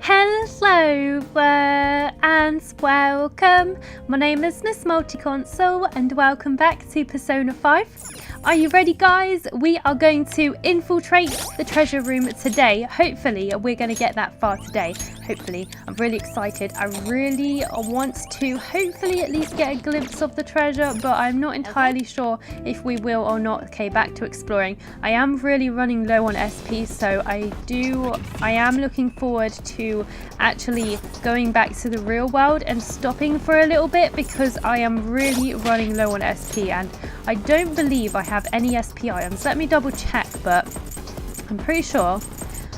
Hello and welcome. My name is Miss Multiconsole and welcome back to Persona 5. Are you ready, guys? We are going to infiltrate the treasure room today. Hopefully we're going to get that far today. Hopefully. I'm really excited. I really want to hopefully at least get a glimpse of the treasure, but I'm not entirely sure if we will or not. Okay, back to exploring. I am really running low on SP, so I am looking forward to actually going back to the real world and stopping for a little bit because I am really running low on SP and I don't believe I have any SP items. Let me double check, but I'm pretty sure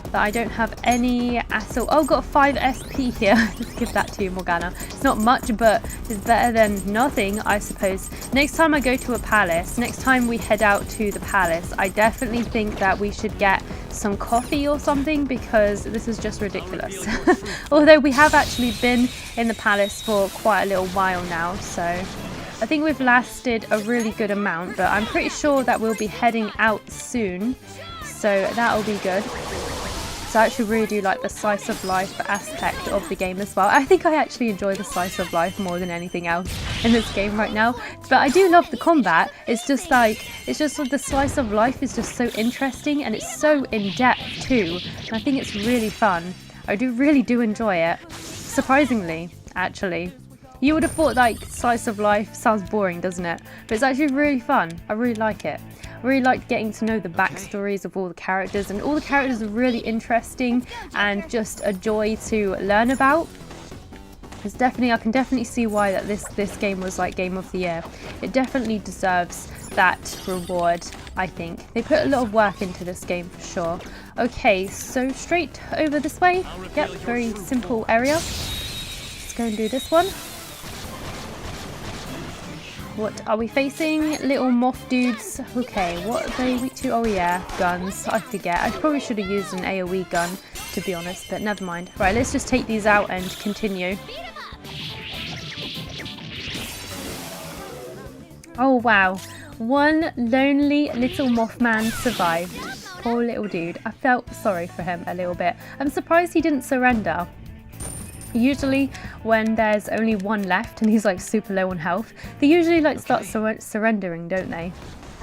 that I don't have any at all. Oh, got 5 SP here. Let's give that to you, Morgana. It's not much, but it's better than nothing, I suppose. Next time I go to a palace, next time we head out to the palace, I definitely think that we should get some coffee or something because this is just ridiculous. Although we have actually been in the palace for quite a little while now, so I think we've lasted a really good amount, but I'm pretty sure that we'll be heading out soon, so that'll be good. So I actually really do like the slice of life aspect of the game as well. I think I actually enjoy the slice of life more than anything else in this game right now. But I do love the combat. It's just like the slice of life is just so interesting and it's so in-depth too. And I think it's really fun. I really do enjoy it. Surprisingly, actually. You would have thought like slice of life sounds boring, doesn't it? But it's actually really fun. I really like it. I really like getting to know the backstories of all the characters, and all the characters are really interesting and just a joy to learn about. I can definitely see why that this game was like Game of the Year. It definitely deserves that reward, I think. They put a lot of work into this game for sure. Okay, so straight over this way. Yep, very simple area. Let's go and do this one. What are we facing? Little moth dudes. Okay, what are they weak to? Oh yeah, guns. I forget. I probably should have used an AoE gun, to be honest, but never mind. Right, let's just take these out and continue. Oh wow. One lonely little Mothman survived. Poor little dude. I felt sorry for him a little bit. I'm surprised he didn't surrender. Usually when there's only one left and he's like super low on health, they usually like start surrendering, don't they?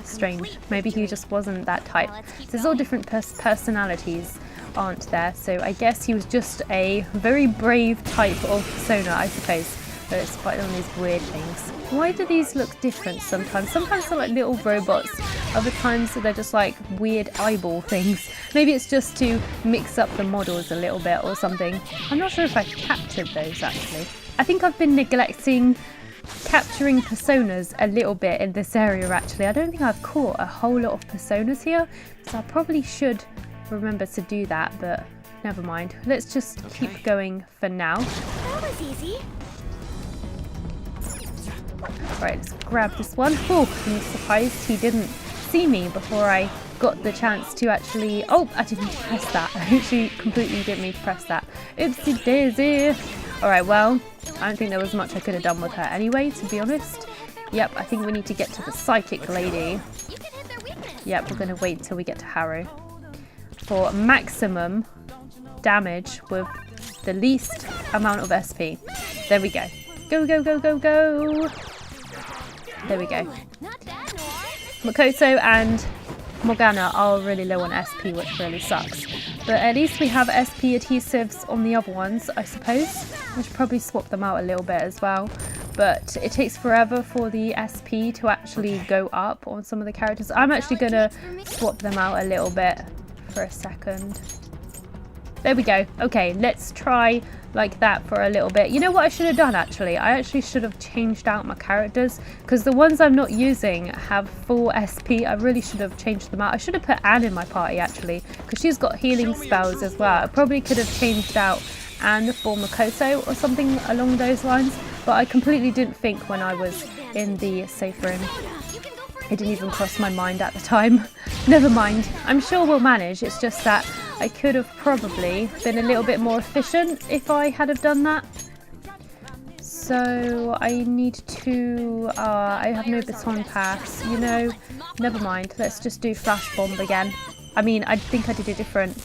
Strange. Maybe he just wasn't that type. So there's all different personalities, aren't there? So I guess he was just a very brave type of persona, I suppose. But it's quite one of these weird things. Why do these look different sometimes? Sometimes they're like little robots, other times they're just like weird eyeball things. Maybe it's just to mix up the models a little bit or something. I'm not sure if I captured those actually. I think I've been neglecting capturing personas a little bit in this area actually. I don't think I've caught a whole lot of personas here, so I probably should remember to do that, but never mind. Let's just keep going for now. That was easy. Right, let's grab this one. Oh, I'm surprised he didn't see me before I got the chance to actually... Oh, I didn't press that. I actually completely didn't mean to press that. Oopsie daisy. Alright, well, I don't think there was much I could have done with her anyway, to be honest. Yep, I think we need to get to the psychic lady. Yep, we're going to wait until we get to Haru for maximum damage with the least amount of SP. There we go. Go, go, go, go, go. There we go. Makoto and Morgana are really low on SP, which really sucks. But at least we have SP adhesives on the other ones, I suppose. I should probably swap them out a little bit as well. But it takes forever for the SP to actually go up on some of the characters. I'm actually going to swap them out a little bit for a second. There we go. Okay, let's try like that for a little bit. You know what I should have done actually? I actually should have changed out my characters because the ones I'm not using have full SP. I really should have changed them out. I should have put Anne in my party actually because she's got healing spells as well. I probably could have changed out Anne for Makoto or something along those lines, but I completely didn't think when I was in the safe room. It didn't even cross my mind at the time. Never mind. I'm sure we'll manage. It's just that I could have probably been a little bit more efficient if I had have done that. So I need to... I have no baton pass. You know, never mind. Let's just do flash bomb again. I mean, I think I did a different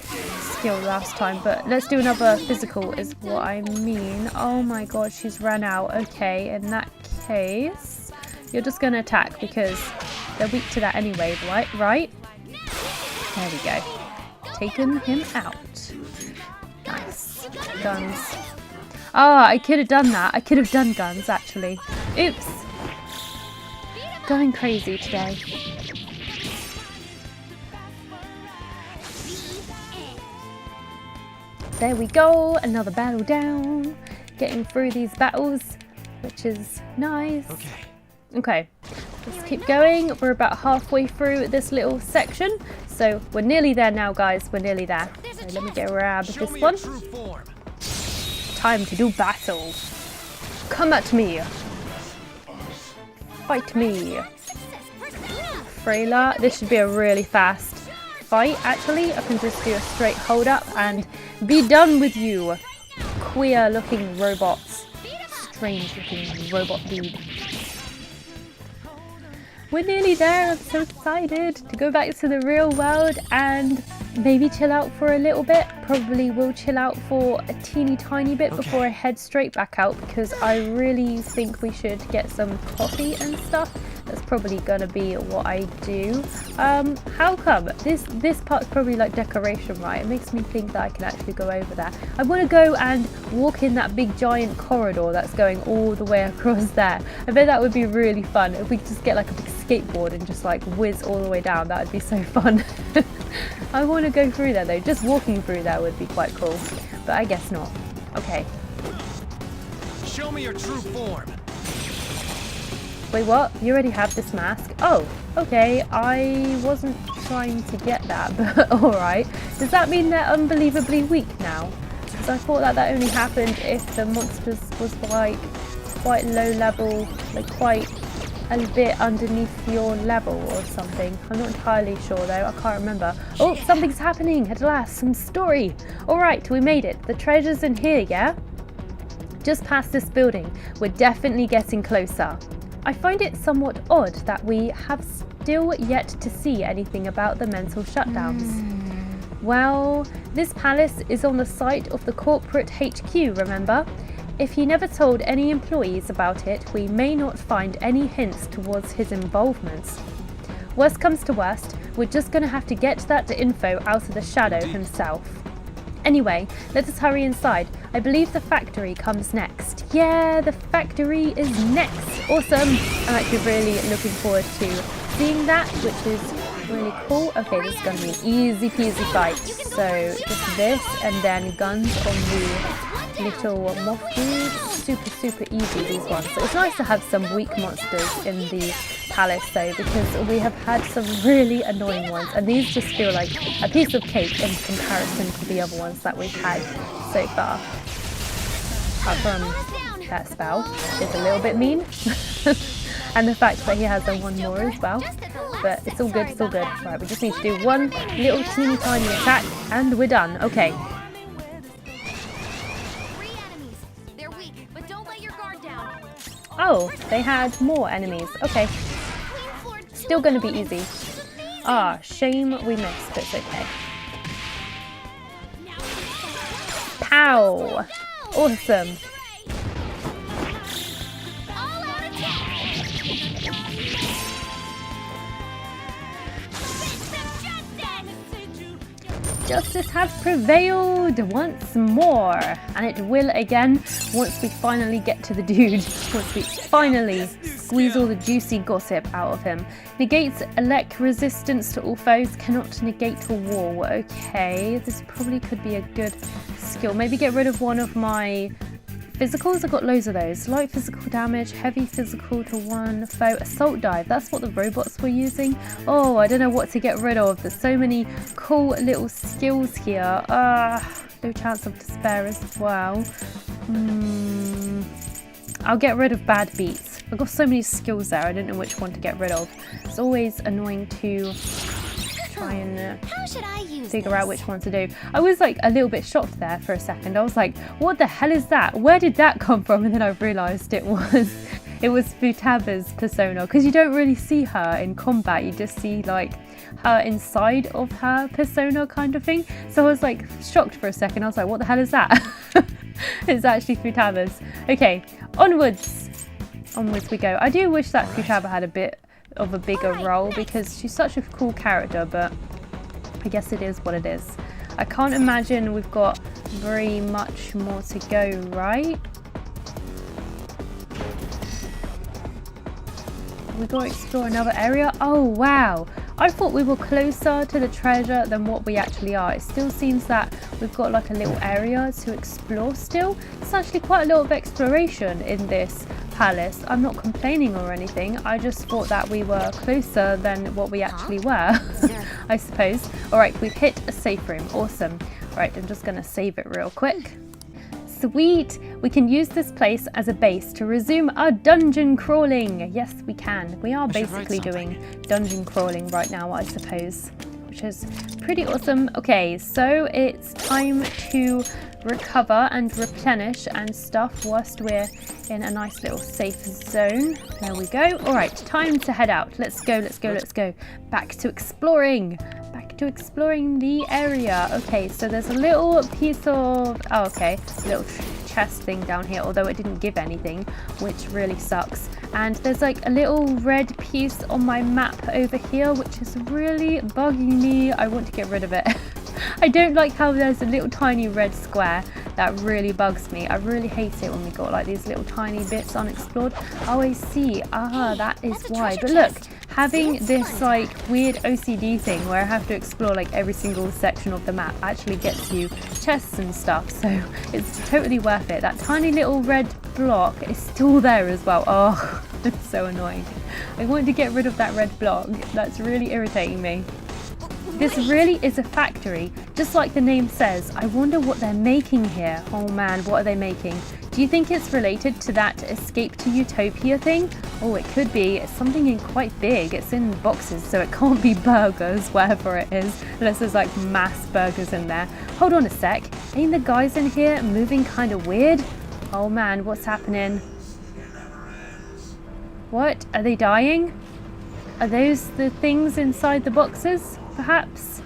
skill last time, but let's do another physical is what I mean. Oh my god, she's ran out. Okay, in that case, you're just going to attack because they're weak to that anyway, right? There we go. Taken him out. Nice. Guns. Oh, I could have done that. I could have done guns, actually. Oops. Going crazy today. There we go. Another battle down. Getting through these battles, which is nice. Okay. Let's keep going. We're about halfway through this little section. So we're nearly there now, guys. We're nearly there. So let me grab this one. Time to do battle. Come at me. Fight me. Freyla. This should be a really fast fight, actually. I can just do a straight hold up and be done with you. Queer looking robots. Strange looking robot dude. We're nearly there. I'm so excited to go back to the real world and maybe chill out for a little bit. Probably will chill out for a teeny tiny bit before I head straight back out because I really think we should get some coffee and stuff. That's probably gonna be what I do. How come? This part's probably like decoration, right? It makes me think that I can actually go over there. I want to go and walk in that big giant corridor that's going all the way across there. I bet that would be really fun if we could just get like a big skateboard and just like whiz all the way down. That would be so fun. I want to go through there though. Just walking through there would be quite cool, but I guess not. Okay. Show me your true form. Wait, what? You already have this mask? Oh, okay. I wasn't trying to get that, but alright. Does that mean they're unbelievably weak now? Because I thought that only happened if the monsters was like quite low level, like quite a bit underneath your level or something. I'm not entirely sure though. I can't remember. Oh, something's happening at last. Some story. Alright, we made it. The treasure's in here, yeah? Just past this building. We're definitely getting closer. I find it somewhat odd that we have still yet to see anything about the mental shutdowns. Well, this palace is on the site of the corporate HQ, remember? If he never told any employees about it, we may not find any hints towards his involvement. Worst comes to worst, we're just going to have to get that info out of the shadow himself. Anyway, let us hurry inside. I believe the factory comes next. Yeah, the factory is next. Awesome. I'm actually really looking forward to seeing that, which is really cool. Okay, this is going to be an easy peasy fight. So just this and then guns on the little moth dude. Super easy, these ones. So it's nice to have some weak monsters in the palace though, because we have had some really annoying ones and these just feel like a piece of cake in comparison to the other ones that we've had so far. Apart from that spell is a little bit mean and the fact that he has one more as well, but it's all good, it's all good. Right, we just need to do one little teeny tiny attack and we're done. Okay. Oh, they had more enemies. Okay. Still going to be easy. Ah, shame we missed, but it's okay. Pow! Awesome. Justice has prevailed once more, and it will again once we finally get to the dude, once we finally squeeze all the juicy gossip out of him. Negates elect resistance to all foes, cannot negate a wall. Okay, this probably could be a good skill. Maybe get rid of one of my physicals. I've got loads of those. Light physical damage, heavy physical to one foe, assault dive. That's what the robots were using. Oh, I don't know what to get rid of. There's so many cool little skills here. No chance of despair as well. I'll get rid of bad beats. I've got so many skills there. I don't know which one to get rid of. It's always annoying to try and figure out which one to do. I was like a little bit shocked there for a second. I was like, what the hell is that? Where did that come from? And then I realised it was it was Futaba's persona, because you don't really see her in combat, you just see like her inside of her persona kind of thing. So I was like shocked for a second. I was like, what the hell is that? It's actually Futaba's. Okay, onwards we go. I do wish that Futaba had a bit of a bigger role because she's such a cool character, but I guess it is what it is. I can't imagine we've got very much more to go, right? We got to explore another area. Oh wow, I thought we were closer to the treasure than what we actually are. It still seems that we've got like a little area to explore still. It's actually quite a lot of exploration in this palace. I'm not complaining or anything. I just thought that we were closer than what we actually were, I suppose. All right, we've hit a safe room. Awesome. Right, I'm just gonna save it real quick. Sweet! We can use this place as a base to resume our dungeon crawling. Yes, we can. We are basically doing dungeon crawling right now, I suppose, which is pretty awesome. Okay, so it's time to recover and replenish and stuff whilst we're in a nice little safe zone. There we go. All right, time to head out. Let's go, let's go, let's go. Back to exploring. Exploring the area. Okay, so there's a little piece of little chest thing down here, although it didn't give anything, which really sucks. And there's like a little red piece on my map over here, which is really bugging me. I want to get rid of it. I don't like how there's a little tiny red square. That really bugs me. I really hate it when we got like these little tiny bits unexplored. Oh, I see. Ah, that is why. But look, having this like weird OCD thing where I have to explore like every single section of the map actually gets you chests and stuff. So it's totally worth it. That tiny little red block is still there as well. Oh, it's so annoying. I want to get rid of that red block. That's really irritating me. This really is a factory, just like the name says. I wonder what they're making here. Oh man, what are they making? Do you think it's related to that Escape to Utopia thing? Oh, it could be. It's something in quite big. It's in boxes, so it can't be burgers, whatever it is, unless there's like mass burgers in there. Hold on a sec. Ain't the guys in here moving kind of weird? Oh man, what's happening? What? Are they dying? Are those the things inside the boxes? Perhaps.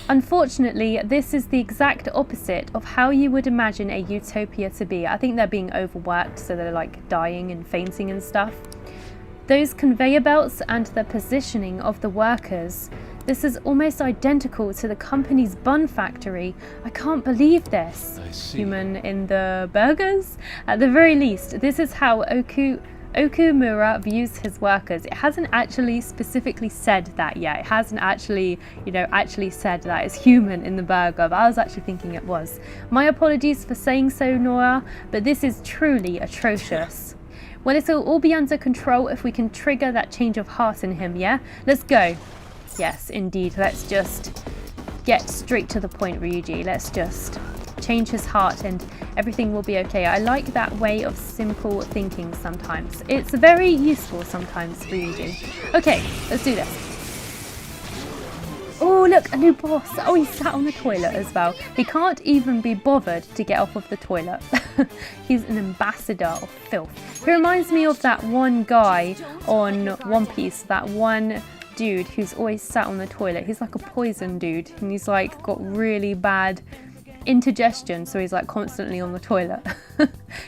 Unfortunately, this is the exact opposite of how you would imagine a utopia to be. I think they're being overworked, so they're like dying and fainting and stuff. Those conveyor belts and the positioning of the workers. This is almost identical to the company's bun factory. I can't believe this. Human in the burgers? At the very least, this is how Okumura views his workers. It hasn't actually specifically said that yet. It hasn't actually, actually said that it's human in the burger, but I was actually thinking it was. My apologies for saying so, Nora, but this is truly atrocious. Well, it'll all be under control if we can trigger that change of heart in him, yeah? Let's go. Yes, indeed. Let's just get straight to the point, Ryuji. Let's just change his heart and everything will be okay. I like that way of simple thinking sometimes. It's very useful sometimes, Ryuji. Okay, let's do this. Oh, look, a new boss. Oh, he sat on the toilet as well. He can't even be bothered to get off of the toilet. He's an ambassador of filth. He reminds me of that one guy on One Piece, that one dude who's always sat on the toilet. He's like a poison dude and he's like got really bad indigestion, so he's like constantly on the toilet.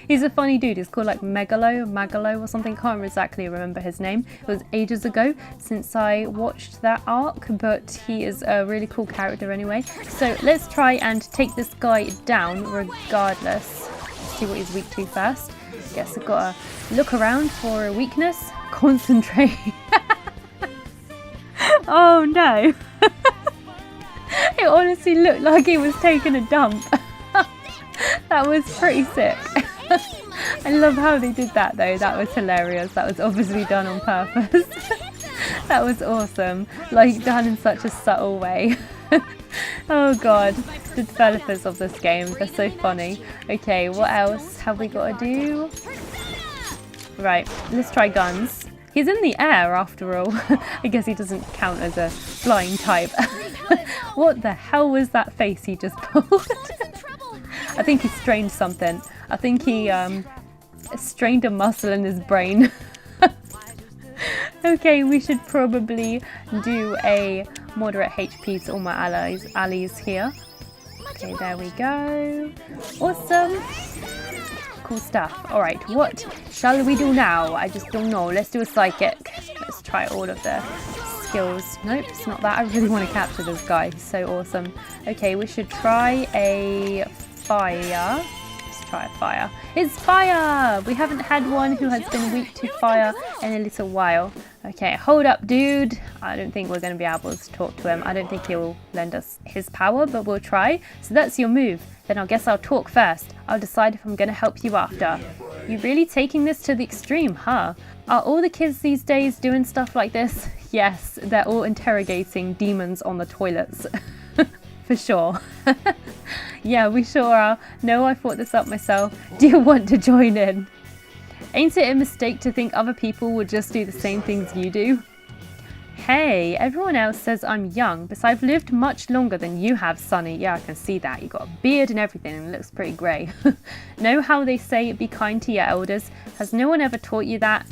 He's a funny dude. He's called like Magalo or something. Can't exactly remember his name. It was ages ago since I watched that arc, but he is a really cool character anyway. So let's try and take this guy down regardless. Let's see what he's weak to first. Guess I've got to look around for a weakness. Concentrate. Oh no. It honestly looked like he was taking a dump. That was pretty sick. I love how they did that though. That was hilarious. That was obviously done on purpose. That was awesome. Like done in such a subtle way. Oh god. The developers of this game, they're so funny. Okay, what else have we got to do? Right, let's try guns. He's in the air after all. I guess he doesn't count as a flying type. What the hell was that face he just pulled? I think he strained something. I think he strained a muscle in his brain. Okay, we should probably do a moderate HP to all my allies here. Okay, there we go. Awesome. Cool stuff. Alright, what shall we do now? I just don't know. Let's do a psychic. Let's try all of the skills. Nope, it's not that. I really want to capture this guy. He's so awesome. Okay, we should try a fire. Let's try a fire. It's fire! We haven't had one who has been weak to fire in a little while. Okay, hold up, dude. I don't think we're going to be able to talk to him. I don't think he'll lend us his power, but we'll try. So that's your move. Then I guess I'll talk first. I'll decide if I'm going to help you after. You're really taking this to the extreme, huh? Are all the kids these days doing stuff like this? Yes, they're all interrogating demons on the toilets. For sure. Yeah, we sure are. No, I thought this up myself. Do you want to join in? Ain't it a mistake to think other people would just do the same things you do? Hey, everyone else says I'm young, but I've lived much longer than you have, Sonny. Yeah, I can see that. You got a beard and everything and it looks pretty grey. Know how they say be kind to your elders? Has no one ever taught you that?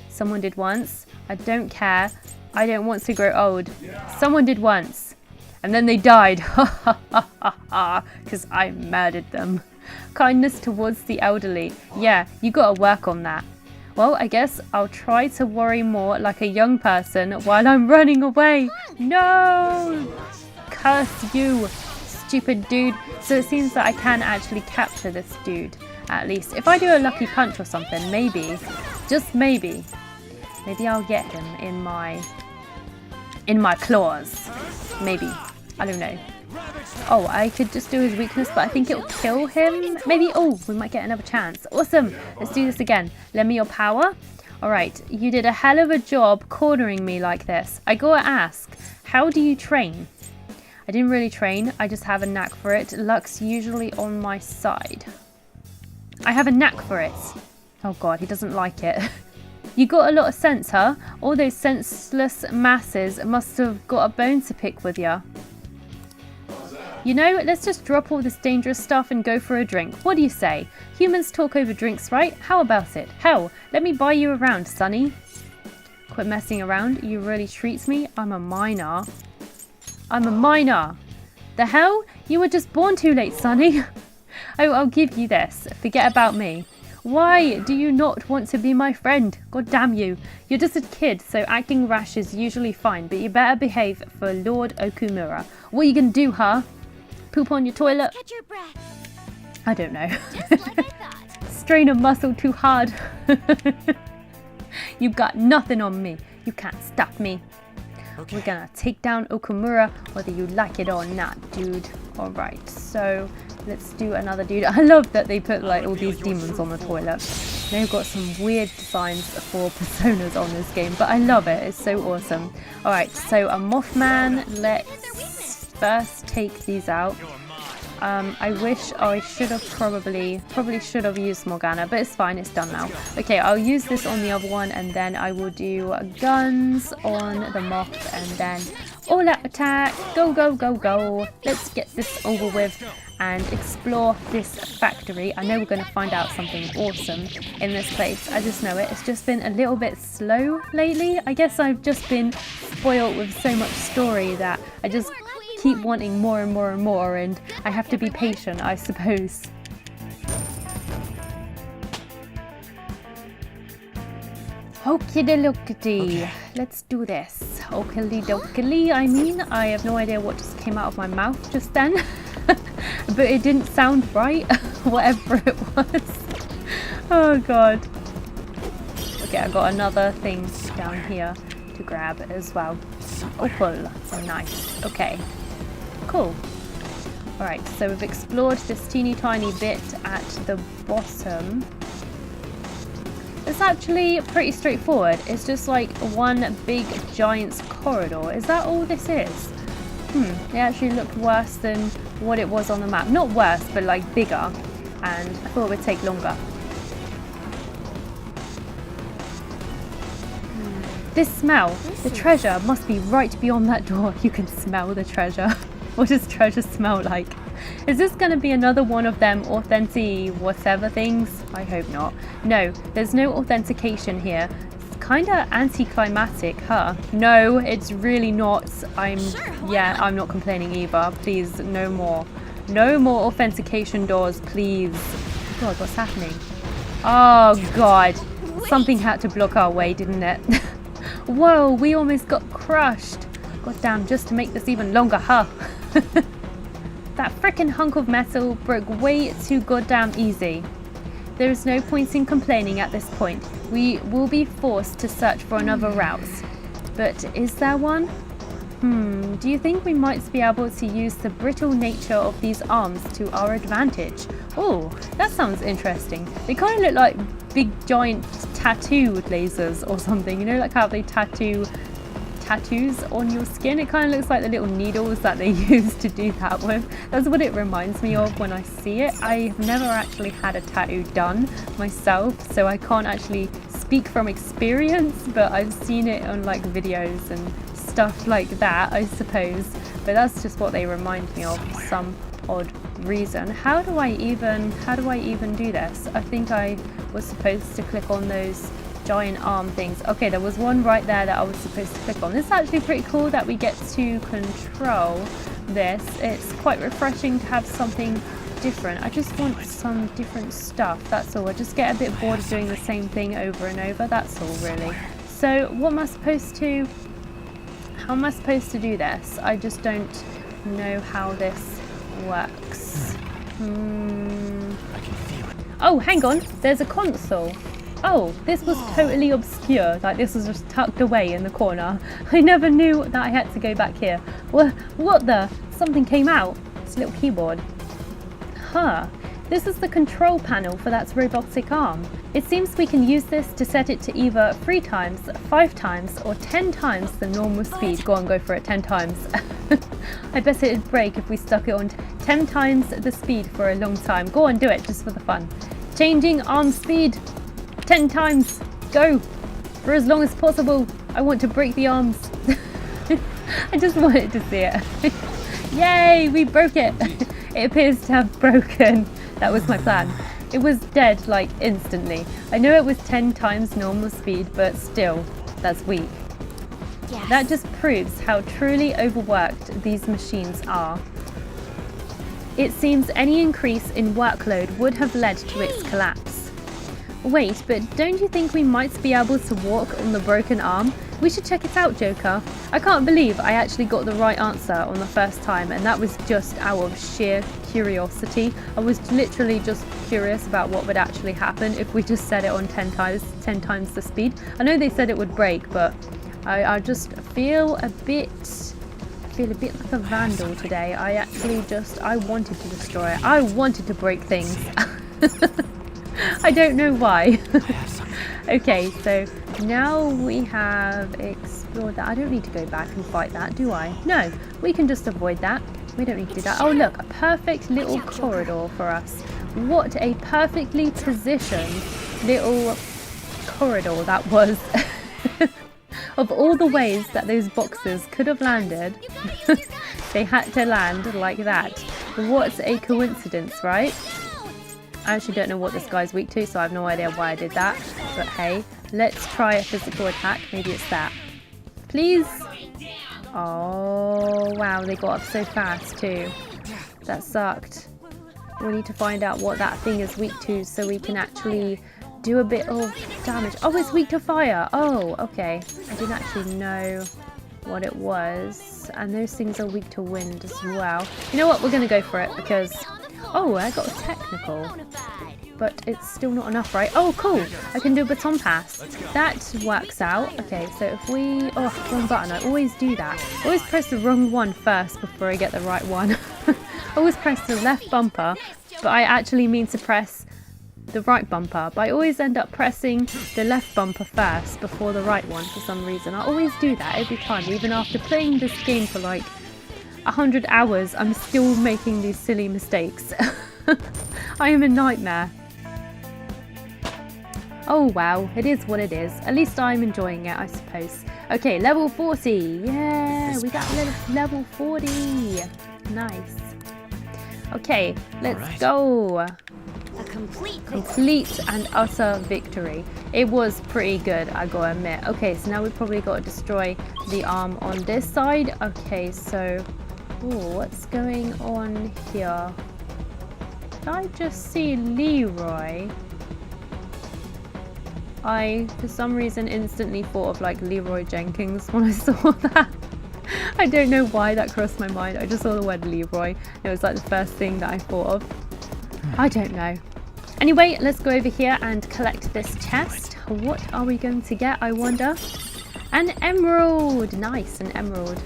Someone did once. I don't care. I don't want to grow old. Someone did once. And then they died. Ha ha ha ha ha. Because I murdered them. Kindness towards the elderly. Yeah, you gotta work on that. Well, I guess I'll try to worry more like a young person while I'm running away. No! Curse you, stupid dude. So it seems that I can actually capture this dude. At least. If I do a lucky punch or something, maybe, just maybe I'll get him in my claws. Maybe. I don't know. Oh, I could just do his weakness, but I think it'll kill him. Maybe. Oh, we might get another chance. Awesome. Let's do this again. Lend me your power. All right. You did a hell of a job cornering me like this. I gotta ask, how do you train? I didn't really train. I just have a knack for it. Luck's usually on my side. I have a knack for it. Oh God, he doesn't like it. You got a lot of sense, huh? All those senseless masses must have got a bone to pick with ya. You know, let's just drop all this dangerous stuff and go for a drink. What do you say? Humans talk over drinks, right? How about it? Hell, let me buy you around, Sonny. Quit messing around. You really treats me. I'm a minor. I'm a minor. The hell? You were just born too late, Sonny. Oh, I'll give you this. Forget about me. Why do you not want to be my friend? God damn you. You're just a kid, so acting rash is usually fine, but you better behave for Lord Okumura. What are you gonna do, huh? Poop on your toilet? Catch your breath. I don't know. Just like I thought. Strain a muscle too hard. You got nothing on me. You can't stop me. Okay. We're gonna take down Okumura whether you like it or not, dude. Alright, so let's do another dude. I love that they put like all these demons on the toilet. They've got some weird designs for personas on this game, but I love it. It's so awesome. Alright, so a Mothman. Let's first take these out. I wish I should have probably should have used Morgana, but it's fine, it's done now. Okay, I'll use this on the other one, and then I will do guns on the moth, and then all out attack. Go, go, go, go. Let's get this over with and explore this factory. I know we're going to find out something awesome in this place. I just know it. It's just been a little bit slow lately. I guess I've just been spoiled with so much story that I just keep wanting more and more and more, and I have to be patient, I suppose. Okie dokie, let's do this. Okie dokie, I mean, I have no idea what just came out of my mouth just then, but it didn't sound right, whatever it was. Oh God. Okay, I got another thing down here to grab as well. Opal, nice, okay. Cool. Alright, so we've explored this teeny tiny bit at the bottom. It's actually pretty straightforward. It's just like one big giant's corridor. Is that all this is? It actually looked worse than what it was on the map. Not worse, but like bigger. And I thought it would take longer. This smell, the treasure must be right beyond that door. You can smell the treasure. What does treasure smell like? Is this going to be another one of them authentic whatever things? I hope not. No, there's no authentication here. It's kind of anticlimactic, huh? No, it's really not. I'm not complaining either. Please, no more. No more authentication doors, please. God, what's happening? Oh, God. Something had to block our way, didn't it? Whoa, we almost got crushed. God damn, just to make this even longer, huh? That frickin' hunk of metal broke way too goddamn easy. There is no point in complaining at this point. We will be forced to search for another route. But is there one? Do you think we might be able to use the brittle nature of these arms to our advantage? Oh, that sounds interesting. They kind of look like big giant tattoo lasers or something. You know, like how they tattoos on your skin? It kind of looks like the little needles that they use to do that with. That's what it reminds me of when I see it. I've never actually had a tattoo done myself, so I can't actually speak from experience, but I've seen it on like videos and stuff like that, I suppose. But that's just what they remind me of for some odd reason. How do I even do this? I think I was supposed to click on those giant arm things. Okay, there was one right there that I was supposed to click on. This is actually pretty cool that we get to control this. It's quite refreshing to have something different. I just want some different stuff, that's all. I just get a bit bored of doing the same thing over and over, that's all really. So what am I supposed to, how am I supposed to do this? I just don't know how this works. I can feel it. Oh, hang on, there's a console. Oh, this was totally obscure, like this was just tucked away in the corner. I never knew that I had to go back here. What the? Something came out. It's a little keyboard. Huh. This is the control panel for that robotic arm. It seems we can use this to set it to either 3 times, 5 times, or 10 times the normal speed. Go on, go for it, 10 times. I bet it'd break if we stuck it on 10 times the speed for a long time. Go on, do it, just for the fun. Changing arm speed. 10 times. Go. For as long as possible. I want to break the arms. I just wanted to see it. Yay, we broke it. It appears to have broken. That was my plan. It was dead like instantly. I know it was 10 times normal speed, but still, that's weak. Yes. That just proves how truly overworked these machines are. It seems any increase in workload would have led to its collapse. Wait, but don't you think we might be able to walk on the broken arm? We should check it out, Joker. I can't believe I actually got the right answer on the first time, and that was just out of sheer curiosity. I was literally just curious about what would actually happen if we just set it on 10 times the speed. I know they said it would break, but I just feel a bit like a vandal today. I wanted to destroy it. I wanted to break things. I don't know why. Okay, so now we have explored that. I don't need to go back and fight that, do I? No, we can just avoid that. We don't need to do that. Oh look, a perfect little corridor for us. What a perfectly positioned little corridor that was. Of all the ways that those boxes could have landed, they had to land like that. What a coincidence, right? I actually don't know what this guy's weak to, so I have no idea why I did that. But hey, let's try a physical attack. Maybe it's that. Please? Oh, wow, they got up so fast too. That sucked. We need to find out what that thing is weak to so we can actually do a bit of damage. Oh, it's weak to fire. Oh, okay. I didn't actually know what it was. And those things are weak to wind as well. You know what? We're going to go for it because... Oh, I got a technical, but it's still not enough, right? Oh, cool. I can do a baton pass. That works out. Okay, so if we... Oh, wrong button. I always do that. I always press the wrong one first before I get the right one. I always press the left bumper, but I actually mean to press the right bumper. But I always end up pressing the left bumper first before the right one for some reason. I always do that every time, even after playing this game for like 100 hours, I'm still making these silly mistakes. I am a nightmare. Oh wow, it is what it is. At least I'm enjoying it, I suppose. Okay, level 40. Yeah, we got level 40. Nice. Okay, let's Alright. go. A complete victory. Complete and utter victory. It was pretty good, I gotta admit. Okay, so now we probably got to destroy the arm on this side. Okay, so what's going on here? Did I just see Leroy? I, for some reason, instantly thought of like Leroy Jenkins when I saw that. I don't know why that crossed my mind. I just saw the word Leroy. It was like the first thing that I thought of. I don't know. Anyway, let's go over here and collect this chest. What are we going to get, I wonder? An emerald! Nice, an emerald.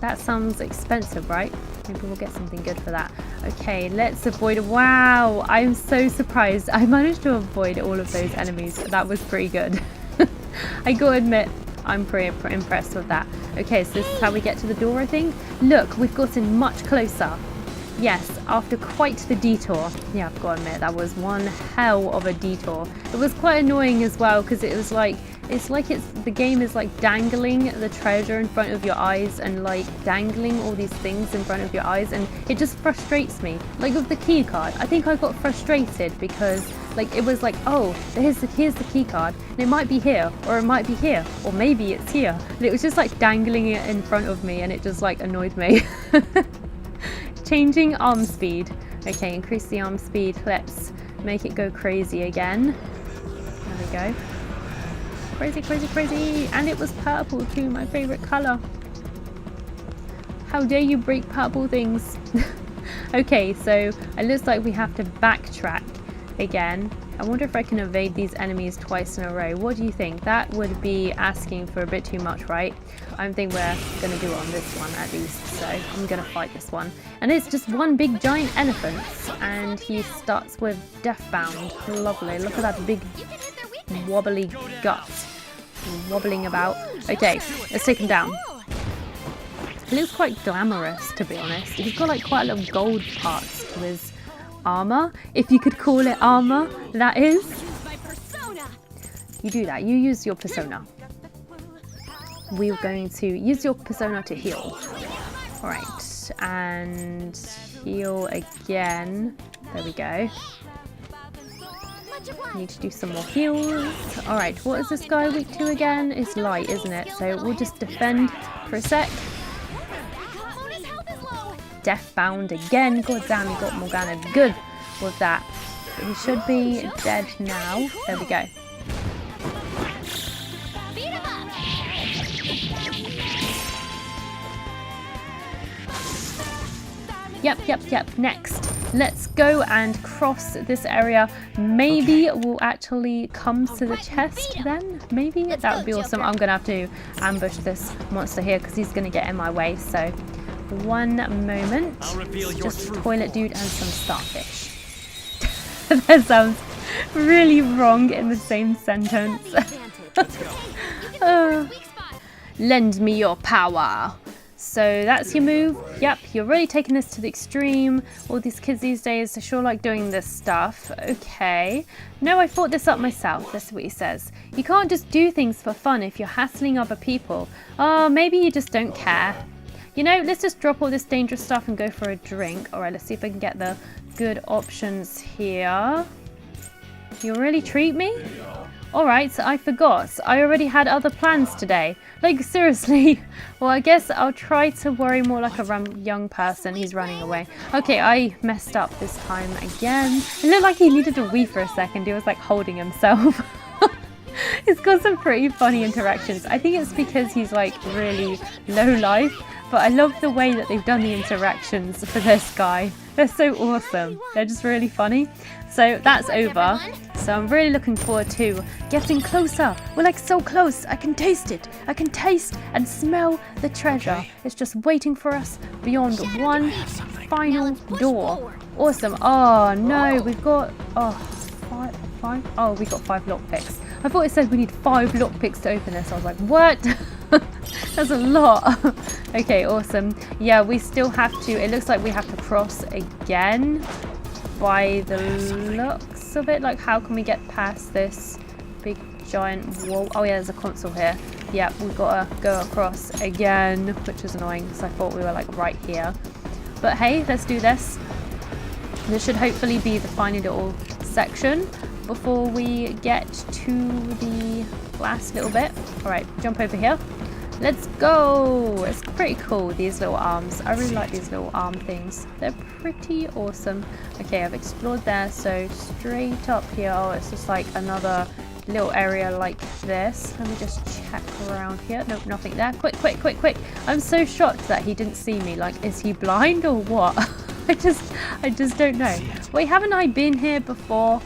That sounds expensive, right? Maybe we'll get something good for that. Okay, let's avoid... Wow, I'm so surprised. I managed to avoid all of those enemies. That was pretty good. I gotta admit, I'm pretty impressed with that. Okay, so this is how we get to the door, I think. Look, we've gotten much closer. Yes, after quite the detour. Yeah, I've got to admit, that was one hell of a detour. It was quite annoying as well, because it was like, the game is like dangling the treasure in front of your eyes and like dangling all these things in front of your eyes, and it just frustrates me. Like with the key card, I think I got frustrated because like it was like, oh, here's the key card, and it might be here, or it might be here, or maybe it's here. And it was just like dangling it in front of me, and it just like annoyed me. Changing arm speed. Okay, increase the arm speed. Let's make it go crazy again. There we go. Crazy, crazy, crazy. And it was purple too, my favorite color. How dare you break purple things? Okay, so it looks like we have to backtrack again. I wonder if I can evade these enemies twice in a row. What do you think? That would be asking for a bit too much, right? I don't think we're going to do it on this one at least, so I'm going to fight this one. And it's just one big giant elephant, and he starts with Deathbound. Lovely. Look at that big wobbly gut wobbling about. Okay, let's take him down. He looks quite glamorous, to be honest. He's got like quite a lot of gold parts to his armor, if you could call it armor, that is. You do that, you use your persona. We're going to use your persona to heal. Alright, and heal again. There we go. Need to do some more heals. Alright, what is this guy weak to again? It's light, isn't it? So we'll just defend for a sec. Deathbound again. God damn, he got Morgana good with that. But he should be dead now. There we go. Yep. Next, let's go and cross this area. Maybe we'll actually come to the chest then. Maybe that would be awesome. I'm gonna have to ambush this monster here because he's gonna get in my way. So one moment. Just toilet dude and some starfish. That sounds really wrong in the same sentence. Lend me your power. So that's your move. Yep, you're really taking this to the extreme. All these kids these days, they sure like doing this stuff. Okay. No, I thought this up myself. That's what he says. You can't just do things for fun if you're hassling other people. Oh, maybe you just don't care. You know, let's just drop all this dangerous stuff and go for a drink. Alright, let's see if I can get the good options here. You really treat me? Alright, so I forgot. I already had other plans today. Like, seriously. Well, I guess I'll try to worry more like a young person. He's running away. Okay, I messed up this time again. It looked like he needed a wee for a second. He was like holding himself. It's got some pretty funny interactions. I think it's because he's like really low life. But I love the way that they've done the interactions for this guy. They're so awesome. They're just really funny. So that's over. So I'm really looking forward to getting closer. We're like so close. I can taste it. I can taste and smell the treasure. It's just waiting for us beyond one final door. Awesome. Oh no, we've got five. Oh, we got 5 lockpicks. I thought it said we need 5 lockpicks to open this. I was like, what? That's a lot. Okay, awesome. Yeah, we still have to, it looks like we have to cross again by the looks of it. Like, how can we get past this big giant wall? Oh yeah, there's a console here. Yeah, we've got to go across again, which is annoying because I thought we were like right here. But hey, let's do this. This should hopefully be the final little section before we get to the last little bit. Alright, jump over here. Let's go! It's pretty cool, these little arms. I really like these little arm things. They're pretty awesome. Okay, I've explored there, so straight up here. Oh, it's just like another little area like this. Let me just check around here. Nope, nothing there. Quick, quick, quick, quick. I'm so shocked that he didn't see me. Like, is he blind or what? I just don't know. Wait, haven't I been here before?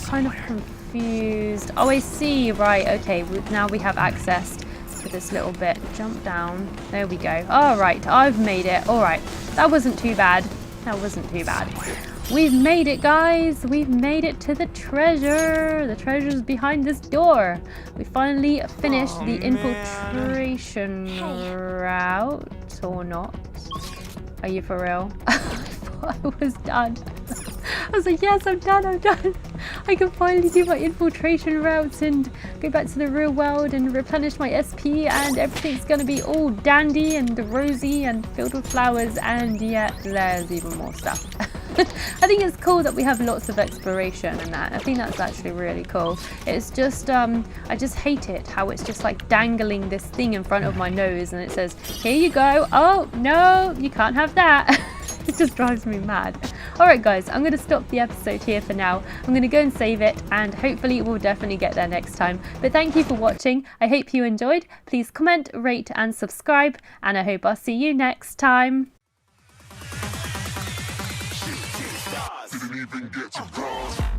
Kind of confused. Oh, I see. Right, okay. Now we have access to this little bit. Jump down. There we go. All right, I've made it. All right, that wasn't too bad. That wasn't too bad. We've made it, guys. We've made it to the treasure. The treasure's behind this door. We finally finished the infiltration route, or not. Are you for real? I thought I was done. I was like, yes, I'm done, I'm done. I can finally do my infiltration routes and go back to the real world and replenish my SP, and everything's going to be all dandy and rosy and filled with flowers, and yet there's even more stuff. I think it's cool that we have lots of exploration and that. I think that's actually really cool. It's just, I just hate it how it's just like dangling this thing in front of my nose and it says, here you go. Oh, no, you can't have that. It just drives me mad. Alright guys, I'm going to stop the episode here for now. I'm going to go and save it and hopefully we'll definitely get there next time. But thank you for watching. I hope you enjoyed. Please comment, rate and subscribe, and I hope I'll see you next time. Didn't even get to cross.